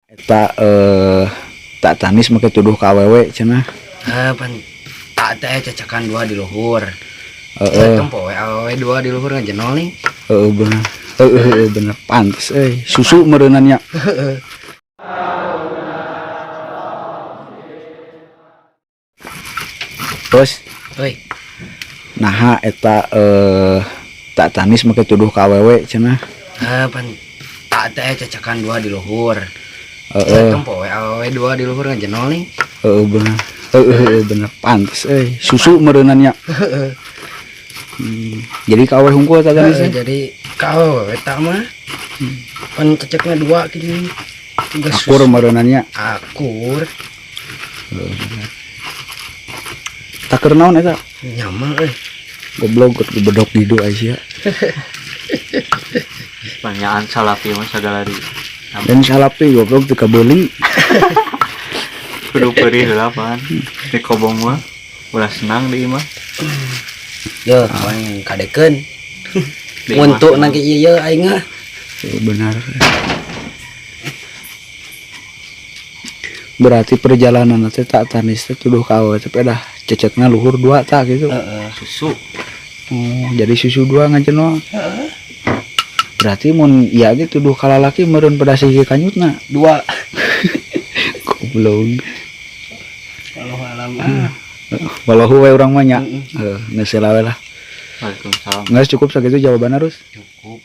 Eta tak tanis make tuduh ka awewe cenah. Pan tak teh cacakan dua di luhur. Tempo awewe dua di luhur ngajenol nih. Bener. Bener pantes susu meureunannya. Terus Euy, naha eta tak tanis make tuduh ka awewe cenah. pan tak teh cacakan dua di luhur. Tempo awewe dua di luhur ngajenol nih. Bener. Bener pantes susu meureunannya. Jadi ka awewe hungkul tak tanis. Jadi kau eta mah pan cacaknya dua gini. Akur meureunannya. Akur Taker naon eta? nyama Goblok bedok di doa sia. Pertanyaan salapi mah segala di Dan salapi goblok teu kabeuli. kudu perih heula pan di kobong mah ulah senang di imah yo kawan kadekeun Di untuk imah. nang ieu aing mah Benar. Berarti perjalanan teh tak tanis teh tuduh ka awewe teh dah cecekna luhur dua tak gitu. susu Jadi susu dua ngajenol. Berarti mun ieu ge tuduh ka lalaki meureun pedasi ke kanyutna. dua. Goblok. Kalau alam Walau we urang mah nya. Geus lah. Waalaikumsalam Geus cukup sakitu jawabanna terus. cukup.